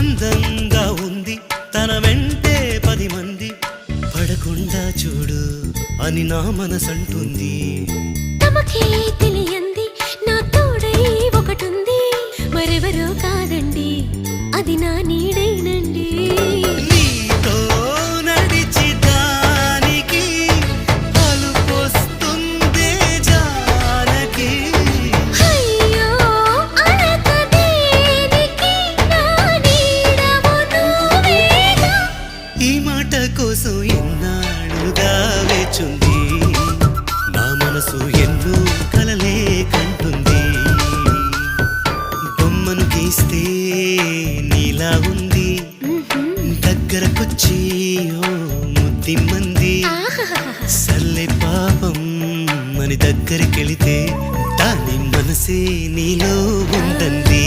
అందంగా ఉంది తన వెంటే 10 మంది పడకుండా చూడు అని నా మనసంటుంది. తమకే తెలియంది నా తోడై ఒకటుంది, మరెవరో కాదండి అది నా నీడైనండి. నీతో నడిచి దానికి అలుపొస్తుందే జానకి. అయ్యో అనక దేనికి నా నీడవు నువ్వేగా. ఈ మాట కోసం ఎన్నాళ్ళుగా వేచుంది నా మనసు ఎన్నో కలలే కంటుంది. బొమ్మను గీస్తే నీలా ఉంది దగ్గరకొచ్చి ఓ ముద్దిమ్మంది. సల్లే పాపం అని దగ్గరికెళితే దాని మనసే నీలో ఉందంది.